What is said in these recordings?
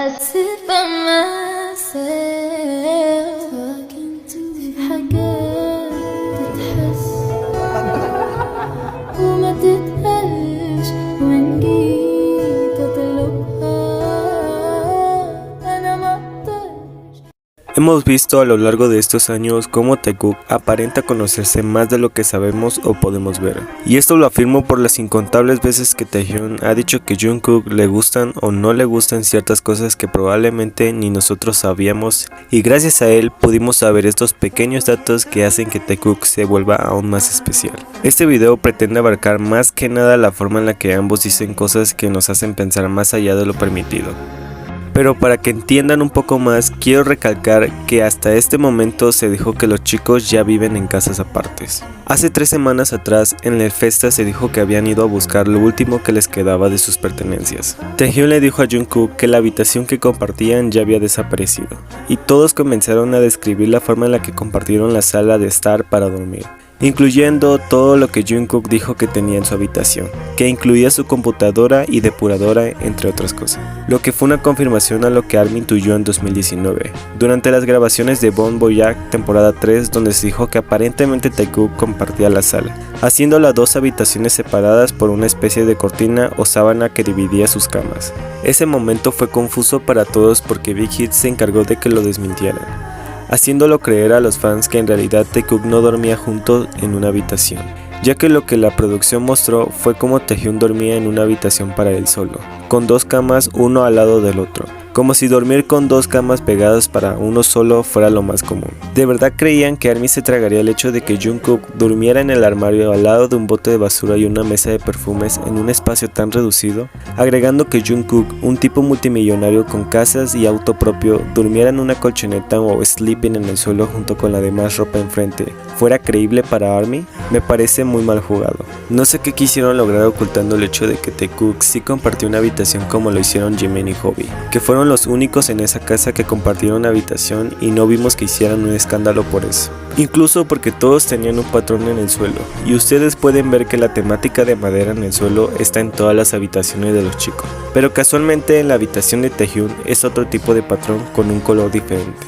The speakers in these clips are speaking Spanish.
I sit by myself talking to حاجات تتحس وما تتقالش وإن جيت أطلبها أنا ما أقدرش. Hemos visto a lo largo de estos años cómo Taekook aparenta conocerse más de lo que sabemos o podemos ver. Y esto lo afirmo por las incontables veces que Taehyun ha dicho que Jungkook le gustan o no le gustan ciertas cosas que probablemente ni nosotros sabíamos, y gracias a él pudimos saber estos pequeños datos que hacen que Taekook se vuelva aún más especial. Este video pretende abarcar más que nada la forma en la que ambos dicen cosas que nos hacen pensar más allá de lo permitido. Pero para que entiendan un poco más, quiero recalcar que hasta este momento se dijo que los chicos ya viven en casas apartes. Hace 3 semanas atrás, en el Festa se dijo que habían ido a buscar lo último que les quedaba de sus pertenencias. Taehyun le dijo a Jungkook que la habitación que compartían ya había desaparecido, y todos comenzaron a describir la forma en la que compartieron la sala de estar para dormir, incluyendo todo lo que Jungkook dijo que tenía en su habitación, que incluía su computadora y depuradora, entre otras cosas, lo que fue una confirmación a lo que ARMY intuyó en 2019, durante las grabaciones de Bon Boyac temporada 3, donde se dijo que aparentemente Taekook compartía la sala, haciendo las 2 habitaciones separadas por una especie de cortina o sábana que dividía sus camas. Ese momento fue confuso para todos porque Big Hit se encargó de que lo desmintieran, haciéndolo creer a los fans que en realidad Taekook no dormía juntos en una habitación, ya que lo que la producción mostró fue como Taehyun dormía en una habitación para él solo, con 2 camas uno al lado del otro, como si dormir con 2 camas pegadas para uno solo fuera lo más común. ¿De verdad creían que ARMY se tragaría el hecho de que Jungkook durmiera en el armario al lado de un bote de basura y una mesa de perfumes en un espacio tan reducido? Agregando que Jungkook, un tipo multimillonario con casas y auto propio, durmiera en una colchoneta o sleeping en el suelo junto con la demás ropa enfrente, ¿fuera creíble para ARMY? Me parece muy mal jugado. No sé qué quisieron lograr ocultando el hecho de que Taekook sí compartió una habitación como lo hicieron Jimin y Hobi, que fueron los únicos en esa casa que compartieron una habitación y no vimos que hicieran un escándalo por eso. Incluso porque todos tenían un patrón en el suelo, y ustedes pueden ver que la temática de madera en el suelo está en todas las habitaciones de los chicos. Pero casualmente en la habitación de Taehyun es otro tipo de patrón con un color diferente.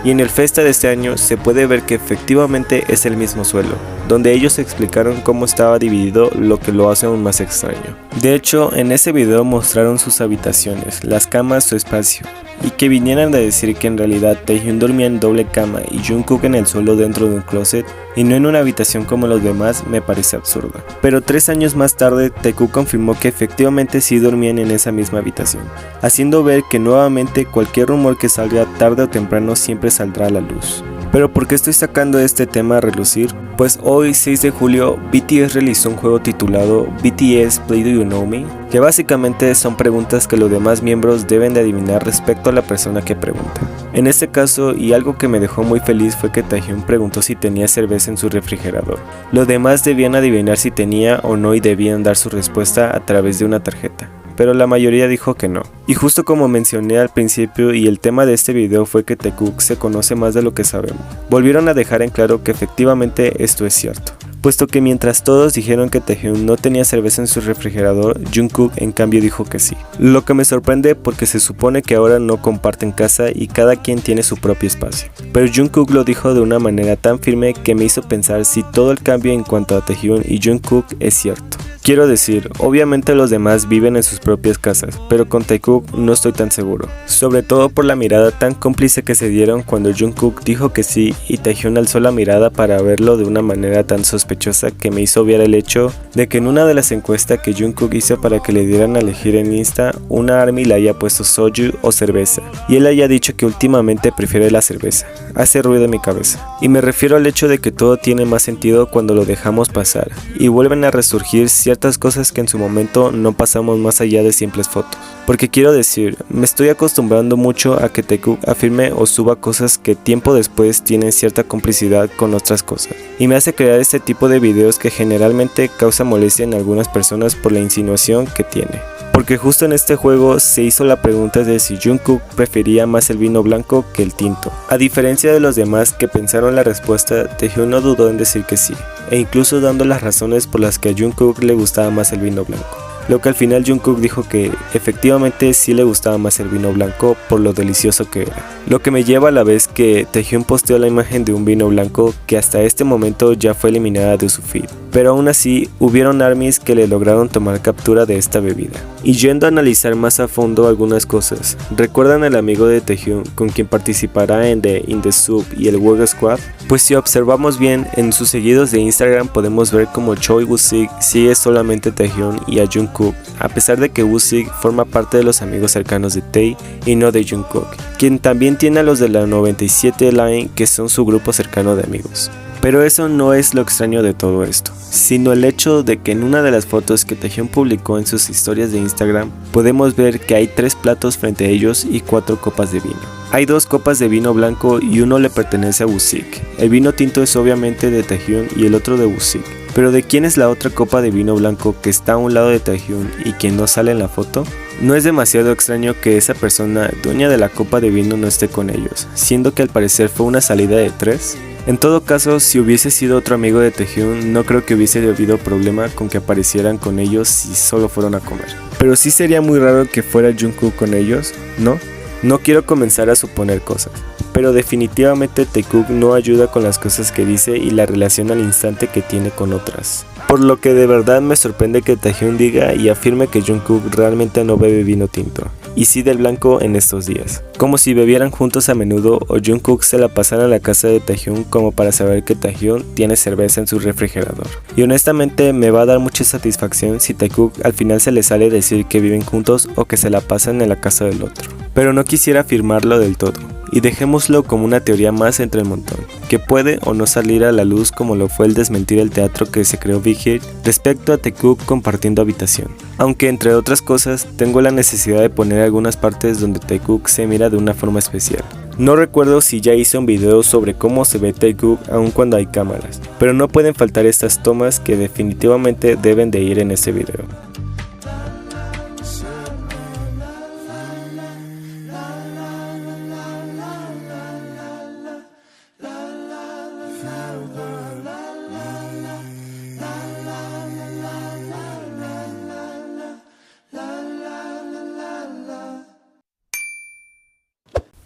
Y en el Festa de este año se puede ver que efectivamente es el mismo suelo, donde ellos explicaron cómo estaba dividido, lo que lo hace aún más extraño. De hecho, en ese video mostraron sus habitaciones, las camas, su espacio, y que vinieran a decir que en realidad Taehyun dormía en doble cama y Jungkook en el suelo dentro de un closet y no en una habitación como los demás me parece absurdo. Pero 3 años más tarde Taekook confirmó que efectivamente sí dormían en esa misma habitación, haciendo ver que nuevamente cualquier rumor que salga tarde o temprano siempre saldrá a la luz. Pero ¿por qué estoy sacando este tema a relucir? Pues hoy 6 de julio BTS realizó un juego titulado BTS Play Do You Know Me, que básicamente son preguntas que los demás miembros deben de adivinar respecto a la persona que pregunta. En este caso, y algo que me dejó muy feliz, fue que Taehyun preguntó si tenía cerveza en su refrigerador. Los demás debían adivinar si tenía o no y debían dar su respuesta a través de una tarjeta, pero la mayoría dijo que no. Y justo como mencioné al principio, y el tema de este video fue que Taekook se conoce más de lo que sabemos, volvieron a dejar en claro que efectivamente esto es cierto, puesto que mientras todos dijeron que Taehyun no tenía cerveza en su refrigerador, Jungkook en cambio dijo que sí. Lo que me sorprende porque se supone que ahora no comparten casa y cada quien tiene su propio espacio. Pero Jungkook lo dijo de una manera tan firme que me hizo pensar si todo el cambio en cuanto a Taehyun y Jungkook es cierto. Quiero decir, obviamente los demás viven en sus propias casas, pero con Taekook no estoy tan seguro, sobre todo por la mirada tan cómplice que se dieron cuando Jungkook dijo que sí y Taehyun alzó la mirada para verlo de una manera tan sospechosa que me hizo obviar el hecho de que en una de las encuestas que Jungkook hizo para que le dieran a elegir en Insta, una ARMY le haya puesto soju o cerveza, y él haya dicho que últimamente prefiere la cerveza. Hace ruido en mi cabeza. Y me refiero al hecho de que todo tiene más sentido cuando lo dejamos pasar, y vuelven a resurgir ciertas cosas que en su momento no pasamos más allá de simples fotos. Porque quiero decir, me estoy acostumbrando mucho a que Taekook afirme o suba cosas que tiempo después tienen cierta complicidad con otras cosas, y me hace crear este tipo de videos que generalmente causa molestia en algunas personas por la insinuación que tiene. Porque justo en este juego se hizo la pregunta de si Jungkook prefería más el vino blanco que el tinto. A diferencia de los demás que pensaron la respuesta, Taehyun no dudó en decir que sí, e incluso dando las razones por las que a Jungkook le gustaba más el vino blanco. lo que al final Jungkook dijo que efectivamente sí le gustaba más el vino blanco por lo delicioso que era. Lo que me lleva a la vez que Taehyun posteó la imagen de un vino blanco que hasta este momento ya fue eliminada de su feed, pero aún así hubieron ARMYs que le lograron tomar captura de esta bebida. Y yendo a analizar más a fondo algunas cosas, ¿recuerdan al amigo de Taehyun con quien participará en The In The Soup y el Work Squad? Pues si observamos bien, en sus seguidos de Instagram podemos ver como Choi Woo-sik sigue solamente a Taehyun y a Jungkook, a pesar de que Woo-sik forma parte de los amigos cercanos de Tae y no de Jungkook, quien también tiene a los de la 97 Line que son su grupo cercano de amigos. Pero eso no es lo extraño de todo esto, sino el hecho de que en una de las fotos que Taehyun publicó en sus historias de Instagram, podemos ver que hay 3 platos frente a ellos y 4 copas de vino. Hay 2 copas de vino blanco y uno le pertenece a Woo-sik. El vino tinto es obviamente de Taehyun y el otro de Woo-sik. Pero ¿de quién es la otra copa de vino blanco que está a un lado de Taehyun y quien no sale en la foto? No es demasiado extraño que esa persona dueña de la copa de vino no esté con ellos, siendo que al parecer fue una salida de 3. En todo caso, si hubiese sido otro amigo de Taehyun, no creo que hubiese habido problema con que aparecieran con ellos si solo fueron a comer. Pero sí sería muy raro que fuera Jungkook con ellos, ¿no? No quiero comenzar a suponer cosas, pero definitivamente Taekook no ayuda con las cosas que dice y la relación al instante que tiene con otras. Por lo que de verdad me sorprende que Taehyun diga y afirme que Jungkook realmente no bebe vino tinto, y sí del blanco en estos días. Como si bebieran juntos a menudo o Jungkook se la pasara a la casa de Taehyun como para saber que Taehyun tiene cerveza en su refrigerador. Y honestamente me va a dar mucha satisfacción si Taekook al final se le sale decir que viven juntos o que se la pasan en la casa del otro. Pero no quisiera afirmarlo del todo, y dejémoslo como una teoría más entre el montón, que puede o no salir a la luz como lo fue el desmentir el teatro que se creó Big Hit respecto a Taekook compartiendo habitación. Aunque entre otras cosas, tengo la necesidad de poner algunas partes donde Taekook se mira de una forma especial. No recuerdo si ya hice un video sobre cómo se ve Taekook aun cuando hay cámaras, pero no pueden faltar estas tomas que definitivamente deben de ir en este video.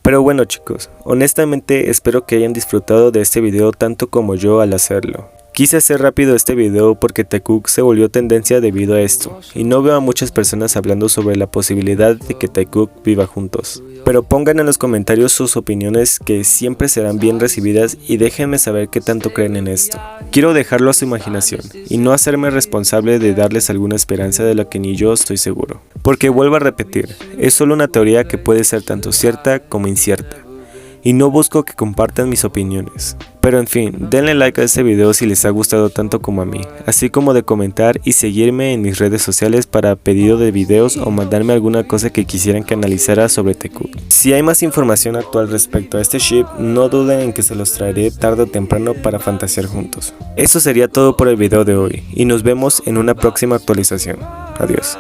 Pero bueno chicos, honestamente espero que hayan disfrutado de este video tanto como yo al hacerlo. Quise hacer rápido este video porque Taekook se volvió tendencia debido a esto, y no veo a muchas personas hablando sobre la posibilidad de que Taekook viva juntos. Pero pongan en los comentarios sus opiniones que siempre serán bien recibidas y déjenme saber qué tanto creen en esto. Quiero dejarlo a su imaginación y no hacerme responsable de darles alguna esperanza de la que ni yo estoy seguro. Porque vuelvo a repetir, es solo una teoría que puede ser tanto cierta como incierta. Y no busco que compartan mis opiniones. Pero en fin, denle like a este video si les ha gustado tanto como a mí, así como de comentar y seguirme en mis redes sociales para pedido de videos o mandarme alguna cosa que quisieran que analizara sobre Taekook. Si hay más información actual respecto a este ship, no duden en que se los traeré tarde o temprano para fantasear juntos. Eso sería todo por el video de hoy, y nos vemos en una próxima actualización. Adiós.